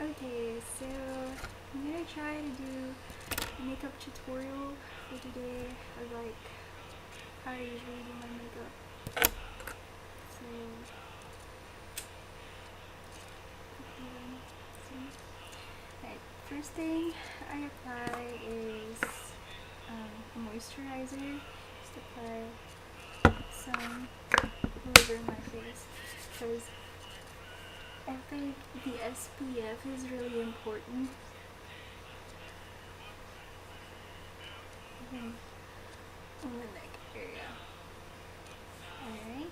Okay, so I'm gonna try to do a makeup tutorial for today of like how I usually do my makeup. So, alright, first thing I apply is a moisturizer. Just apply some all over my face because I think the SPF is really important. On the neck area. Alright.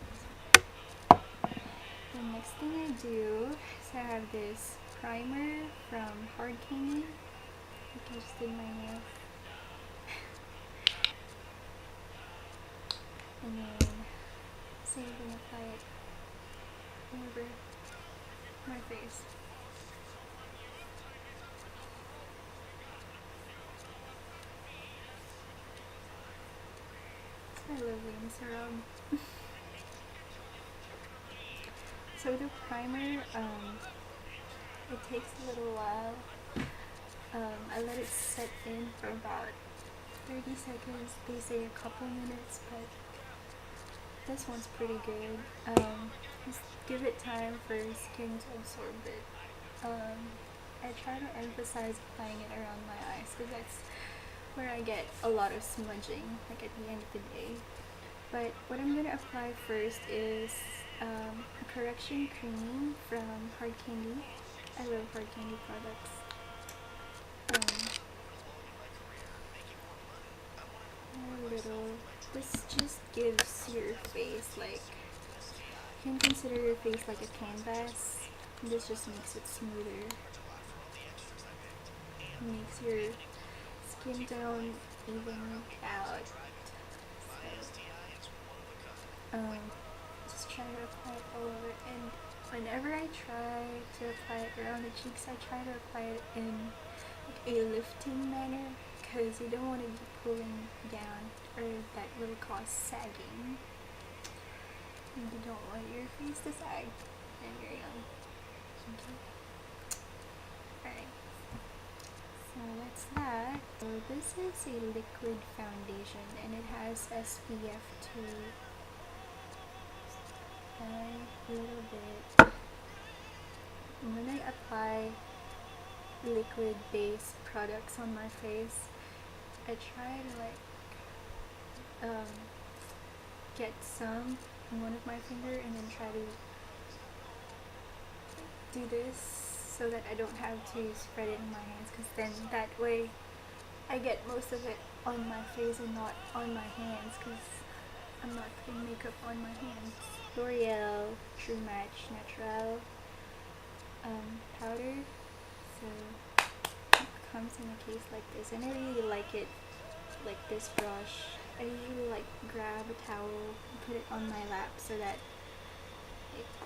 The next thing I do is I have this primer from Hard Candy. I just did my nails. And then same thing, apply it over my face. I love being serum. So the primer, it takes a little while. I let it set in for about 30 seconds. They say a couple minutes, but this one's pretty good. Just give it time for your skin to absorb it. I try to emphasize applying it around my eyes because that's where I get a lot of smudging, like at the end of the day. But what I'm going to apply first is a correction cream from Hard Candy. I love Hard Candy products. A little. This just gives your face like, you can consider your face like a canvas. This just makes it smoother. Makes your skin tone even out. So, just try to apply it all over. And whenever I try to apply it around the cheeks, I try to apply it in like a lifting manner because you don't want to be pulling down, or that will cause sagging. And you don't want your face to sag when you're young. Okay. Alright. So that's that. So this is a liquid foundation and it has SPF 2. A little bit. And when I apply liquid based products on my face, I try to like get some in one of my finger and then try to do this so that I don't have to spread it in my hands, because then that way I get most of it on my face and not on my hands, because I'm not putting makeup on my hands. L'Oreal True Match Natural powder. So it comes in a case like this, and I really like it like this brush. I usually like grab a towel and put it on my lap so that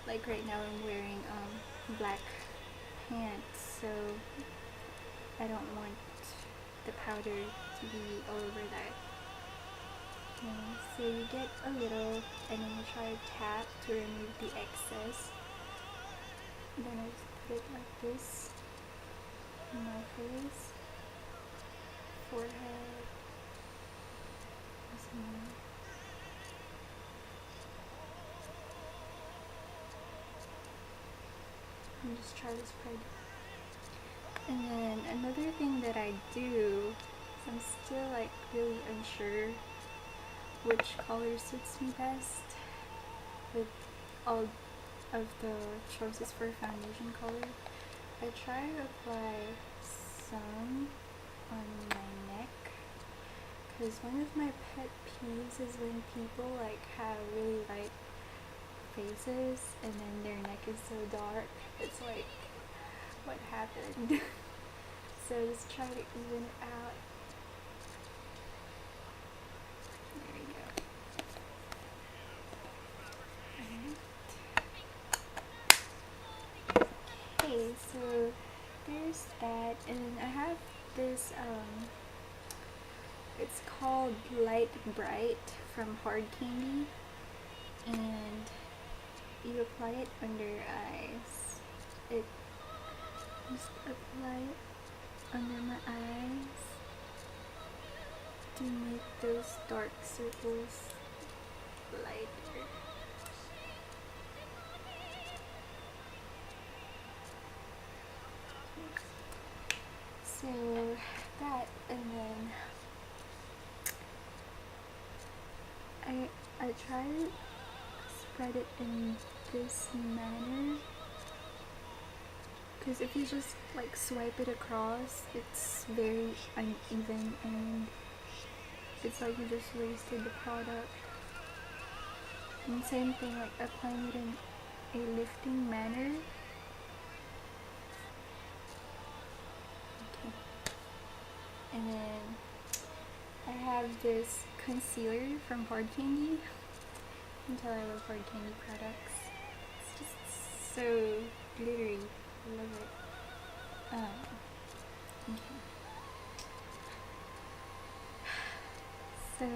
like right now I'm wearing black pants, so I don't want the powder to be all over that. So you get a little and then you try to tap to remove the excess. Then I just put it like this on my face, forehead, and just try to spread. And then another thing that I do, I'm still like really unsure which color suits me best with all of the choices for foundation color. I try to apply some on my neck, because one of my pet peeves is when people like have really light faces and then their neck is so dark. It's like, what happened? So just try to even it out. There you go. Okay, so there's that, and then I have this it's called Light Bright from Hard Candy, and you apply it under your eyes. Just apply it under my eyes to make those dark circles lighter. So that, and then I try to spread it in this manner, because if you just like swipe it across, it's very uneven and it's like you just wasted the product. And same thing, like applying it in a lifting manner. Okay. And then I have this concealer from Hard Candy. You can tell I love Hard Candy products. It's just so glittery. I love it. Okay. So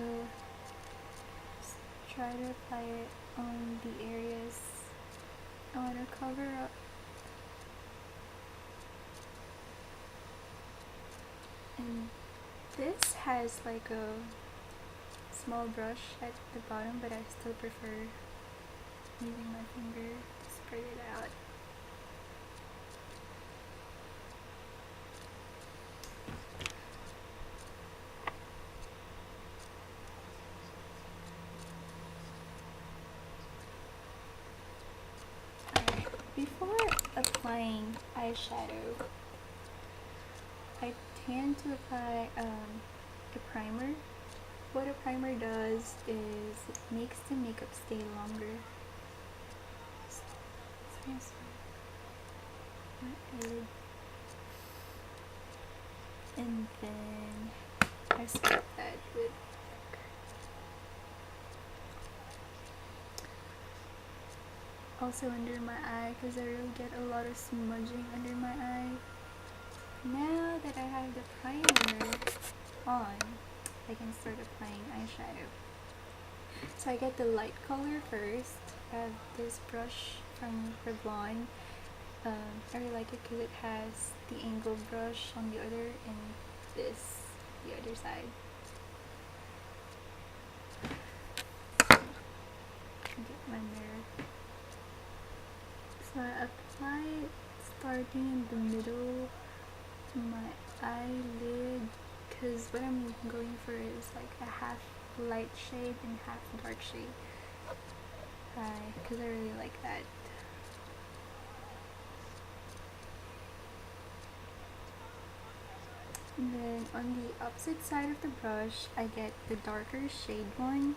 just try to apply it on the areas I want to cover up. And this has like a small brush at the bottom, but I still prefer using my finger to spread it out. Before applying eyeshadow, I tend to apply a primer. What a primer does is it makes the makeup stay longer. And then I start that with also under my eye, because I really get a lot of smudging under my eye. Now that I have the primer on, I can start applying eyeshadow. So I get the light color first. I have this brush from Revlon. I really like it because it has the angled brush on the other and this the other side. Get my mirror. So I apply it starting in the middle to my eyelid, because what I'm going for is like a half light shade and half dark shade, because I really like that. And then on the opposite side of the brush, I get the darker shade one,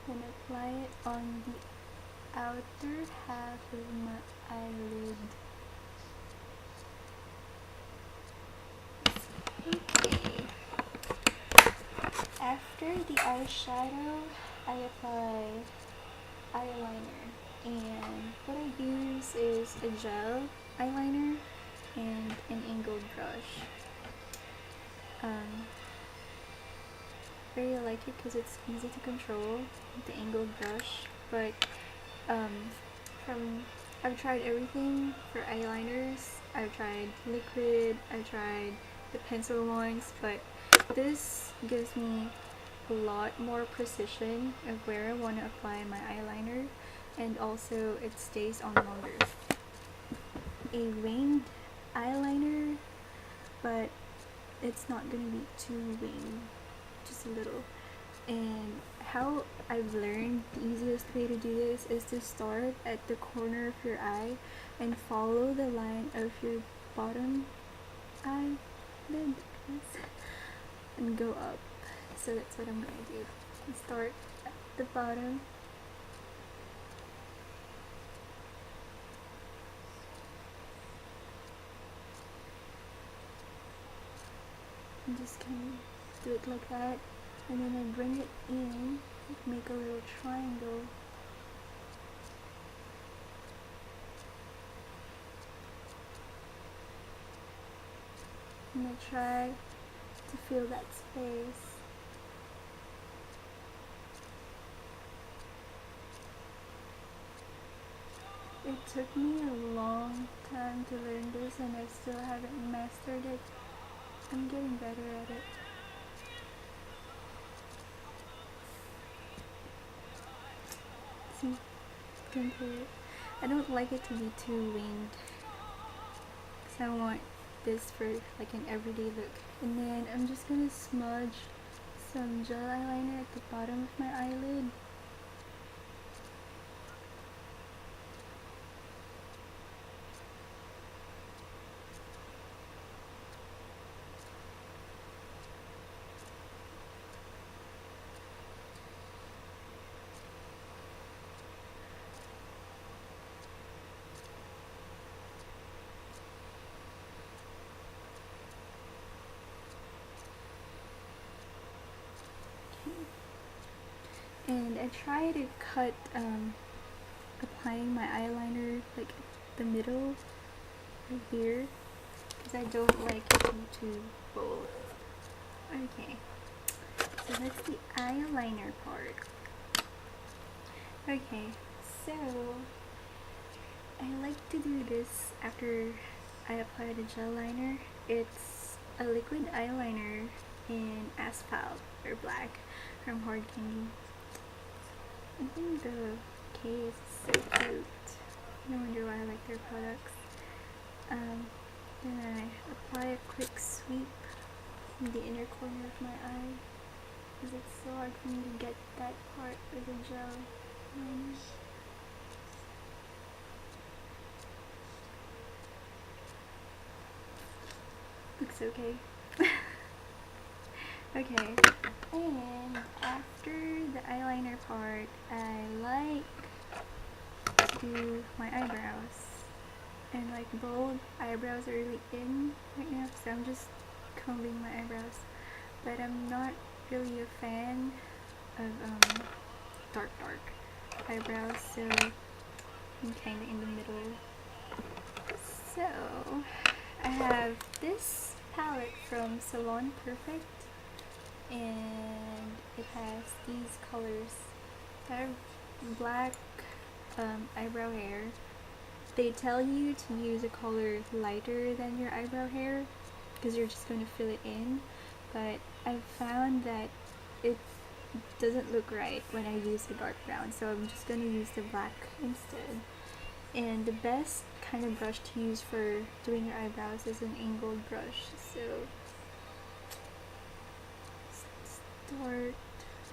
then apply it on the outer half of my eyelid. Okay. After the eyeshadow, I apply eyeliner, and what I use is a gel eyeliner and an angled brush. Really like it because it's easy to control with the angled brush, but I've tried everything for eyeliners. I've tried liquid, I've tried the pencil ones, but this gives me a lot more precision of where I want to apply my eyeliner, and also it stays on longer. A winged eyeliner, but it's not gonna be too winged, just a little. And how I've learned the easiest way to do this is to start at the corner of your eye and follow the line of your bottom eyelid and go up. So that's what I'm gonna do. Start at the bottom and just kind of do it like that, and then I bring it in, make a little triangle, and I try to fill that space. It took me a long time to learn this and I still haven't mastered it. I'm getting better at it. See, compare it. I don't like it to be too winged, because I want this for like an everyday look. And then I'm just gonna smudge some gel eyeliner at the bottom of my eyelid. And I try to cut applying my eyeliner like the middle right here, because I don't like it to be too bold. Okay, so that's the eyeliner part. Okay, so I like to do this after I apply the gel liner. It's a liquid eyeliner in Asphalt or Black from Hard Candy. I think the case is so cute. No wonder why I like their products. Then I apply a quick sweep in the inner corner of my eye, because it's so hard for me to get that part with the gel liner. Looks okay. Okay, and after the eyeliner part, I like to do my eyebrows. And like bold eyebrows are really in right now, so I'm just combing my eyebrows. But I'm not really a fan of dark eyebrows, so I'm kind of in the middle. So I have this palette from Salon Perfect, and it has these colors. I have black eyebrow hair. They tell you to use a color lighter than your eyebrow hair because you're just going to fill it in, but I found that it doesn't look right when I use the dark brown, so I'm just going to use the black instead. And the best kind of brush to use for doing your eyebrows is an angled brush. So start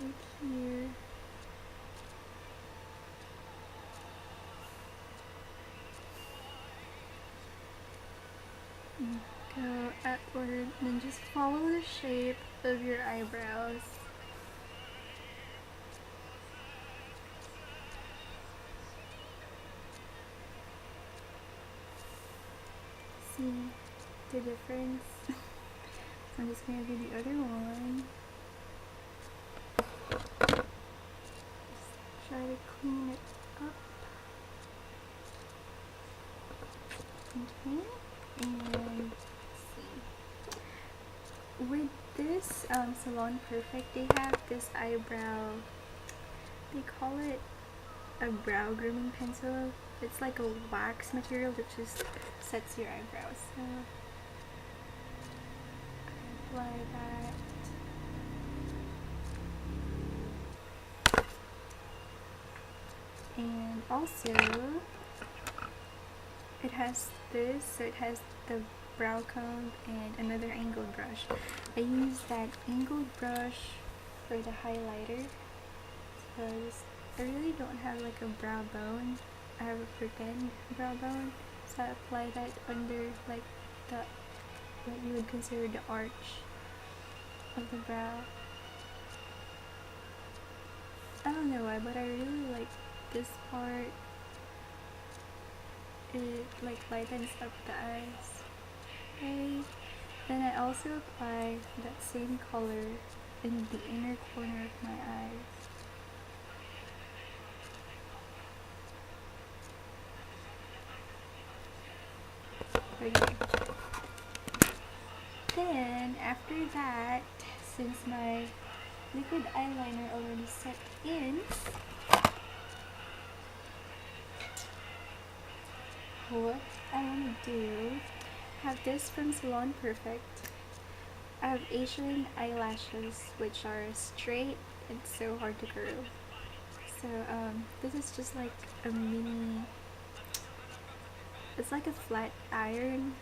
right here. Go upward and then just follow the shape of your eyebrows. See the difference? So I'm just going to do the other one. Just try to clean it up. Okay, and with this Salon Perfect, they have this eyebrow, they call it a brow grooming pencil. It's like a wax material that just sets your eyebrows. So I apply that. And also it has this, so it has the brow comb and another angled brush. I use that angled brush for the highlighter because I really don't have like a brow bone. I have a pretend brow bone, so I apply that under like the, what you would consider the arch of the brow. I don't know why, but I really like this part. It like lightens up the eyes. Okay. Then I also apply that same color in the inner corner of my eyes. Okay. Then after that, since my liquid eyeliner already set in, what I want to do, have this from Salon Perfect. I have Asian eyelashes, which are straight and so hard to curl. So this is just like a mini, it's like a flat iron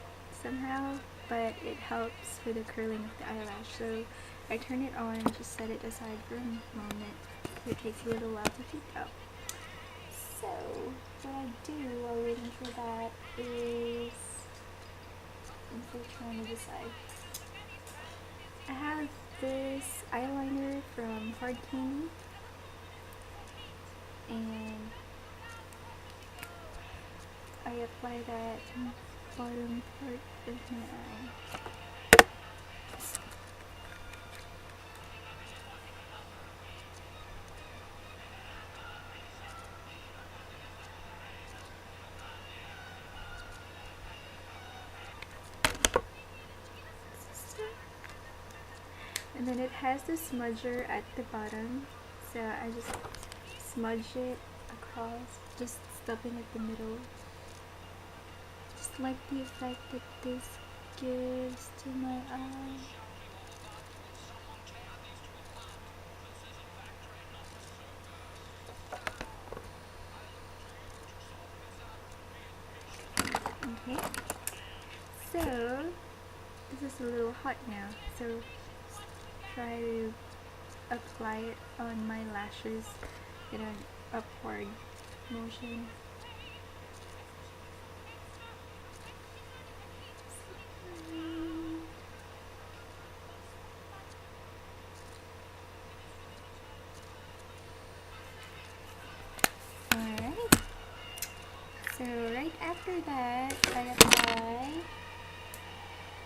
somehow, but it helps for the curling of the eyelash. So I turn it on and just set it aside for a moment. It takes a little while to heat up. So what I do while waiting for that is, I'm still trying to decide. I have this eyeliner from Hard Candy, and I apply that bottom part of my eye. And then it has the smudger at the bottom, so I just smudge it across, just stubbing at the middle. Just like the effect that this gives to my eye. Okay, so this is a little hot now, so try to apply it on my lashes in an upward motion. Alright, so right after that I apply,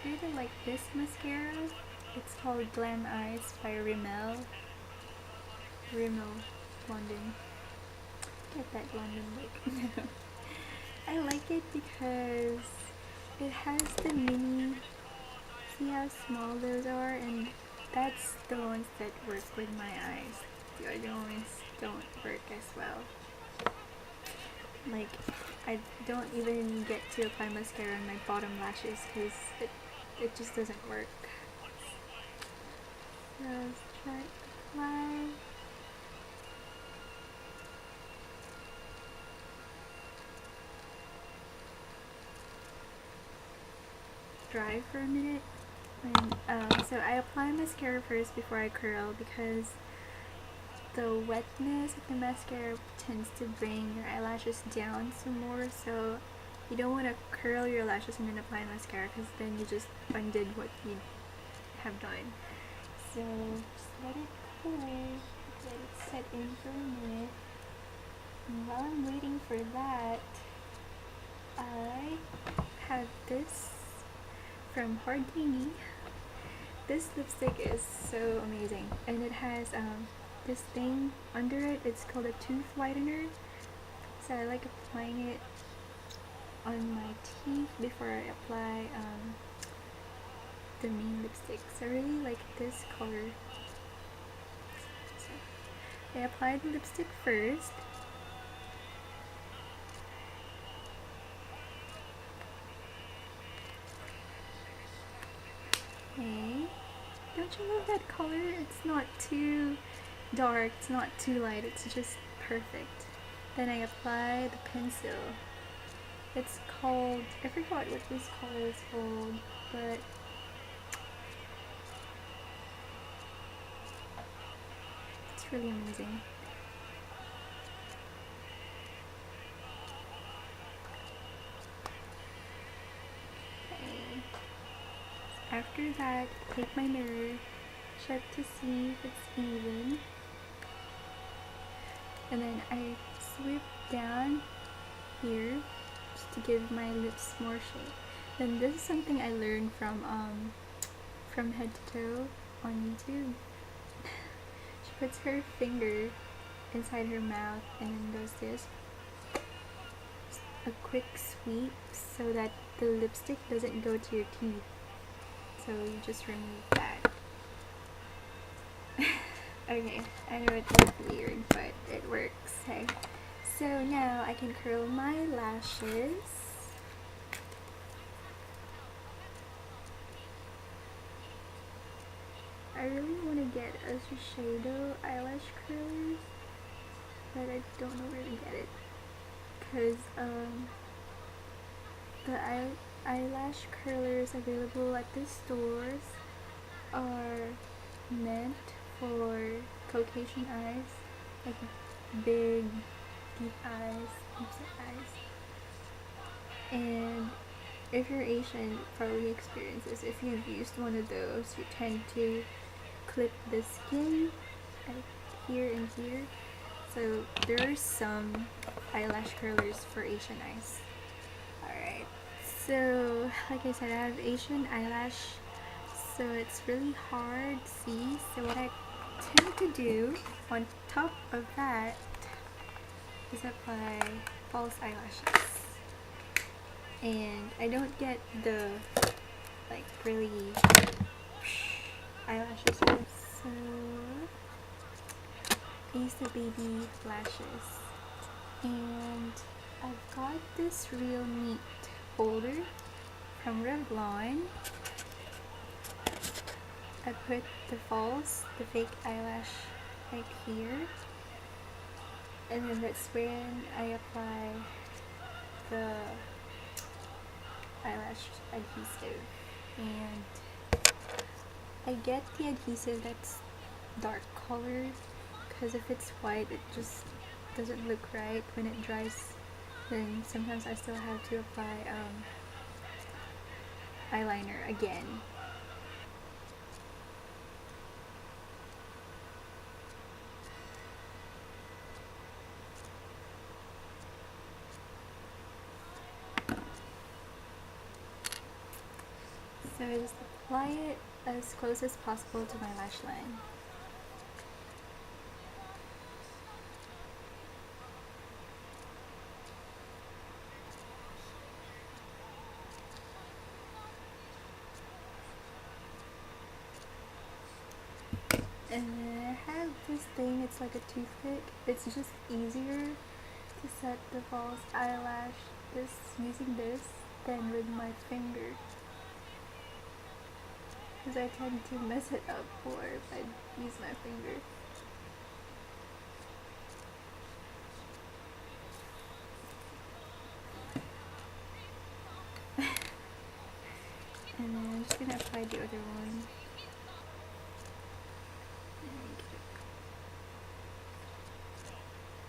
I really like this mascara. It's called Glam Eyes by Rimmel London. Get that London look. I like it because it has the mini, see how small those are, and that's the ones that work with my eyes. The other ones don't work as well. Like, I don't even get to apply mascara on my bottom lashes because it just doesn't work. So let's try to apply. Dry for a minute. And, so I apply mascara first before I curl because the wetness of the mascara tends to bring your eyelashes down some more, so you don't want to curl your lashes and then apply mascara because then you just undid what you have done. So just let it cool, let it set in for a minute. And while I'm waiting for that, I have this from Hard Candy. This lipstick is so amazing, and it has this thing under it. It's called a tooth whitener, so I like applying it on my teeth before I apply the main lipstick. So I really like this color. So I apply the lipstick first. Okay. Don't you love that color? It's not too dark, it's not too light, it's just perfect. Then I apply the pencil. It's called, I forgot what this color is called, but it's really amazing. Okay. After that, take my mirror, check to see if it's even, and then I sweep down here just to give my lips more shape. Then this is something I learned from Head to Toe on YouTube. She puts her finger inside her mouth and then does this, just a quick sweep so that the lipstick doesn't go to your teeth. So you just remove that. Okay, I know it looks weird, but it works. Okay, so now I can curl my lashes. I really want to get a shadow eyelash curlers, but I don't know where to get it, because the eyelash curlers available at the stores are meant for Caucasian eyes, like big, deep eyes, deep-set eyes. And if you're Asian, probably experience this. If you've used one of those, you tend to clip the skin like here and here. So there are some eyelash curlers for Asian eyes. Alright, so like I said, I have Asian eyelash, so it's really hard to see. So what I tend to do on top of that is apply false eyelashes. And I don't get the like really eyelashes here. So I use the baby lashes. And I've got this real neat holder from Revlon. I put the false, the fake eyelash right here. And then that's when I apply the eyelash adhesive. And I get the adhesive that's dark color, because if it's white it just doesn't look right when it dries. Then sometimes I still have to apply eyeliner again. So I just apply it as close as possible to my lash line. And then I have this thing, it's like a toothpick. It's just easier to set the false eyelash using this than with my finger, because I tend to mess it up more if I use my finger. And then I'm just gonna apply the other one.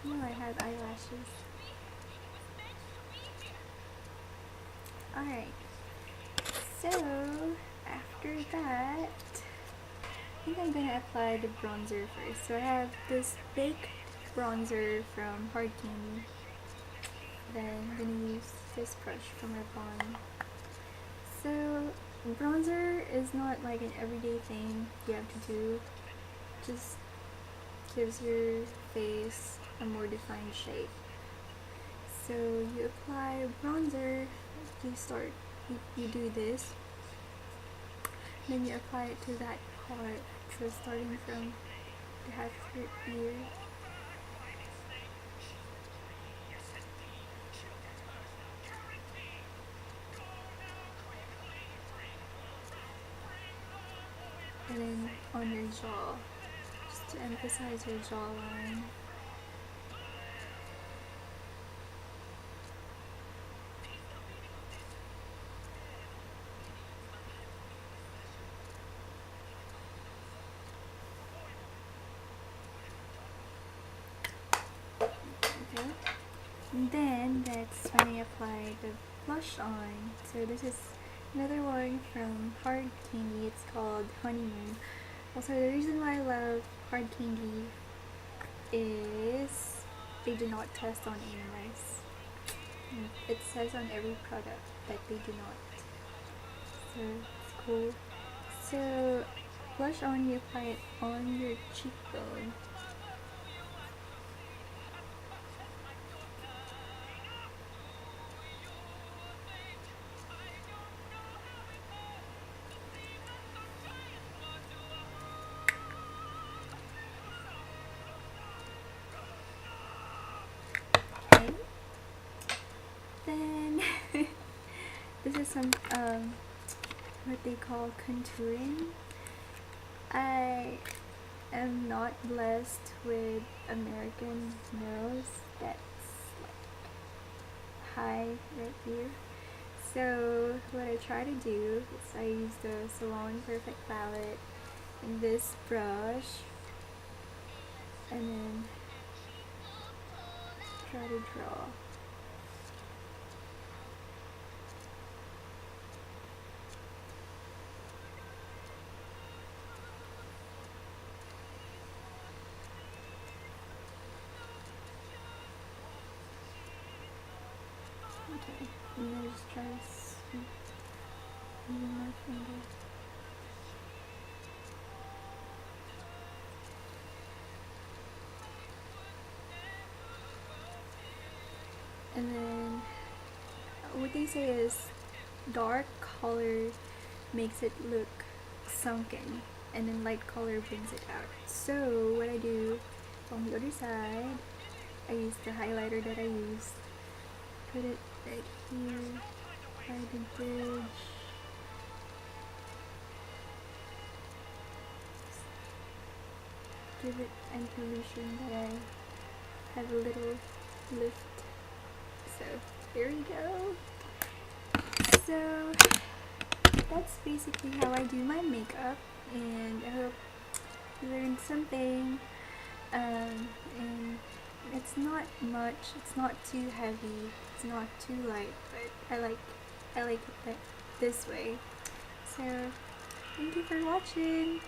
Now I have eyelashes. Alright, so after that, I think I'm gonna apply the bronzer first. So I have this big bronzer from Hard Candy. Then I'm gonna use this brush from Revlon. So bronzer is not like an everyday thing you have to do. Just gives your face a more defined shape. So you apply bronzer, you do this, then you apply it to that part, so starting from the half of your ear. And then on your jaw, just to emphasize your jawline. Okay. And then that's when I apply the blush on. So this is another one from Hard Candy. It's called Honeymoon. Also, the reason why I love Hard Candy is they do not test on animals. It says on every product that they do not. So it's cool. So blush on, you apply it on your cheekbone. Okay. Then this is some what they call contouring. I am not blessed with American nose that's like high right here. So what I try to do is I use the Salon Perfect palette and this brush, and then try to draw. Okay, and then just try to sweep using my finger. And then what they say is dark color makes it look sunken, and then light color brings it out. So what I do on the other side, I use the highlighter that I used, put it right here by the bridge. Give it an illusion that I have a little lift. So there we go. So that's basically how I do my makeup, and I hope you learned something. And it's not much, it's not too heavy, it's not too light, but I like it this way. So thank you for watching.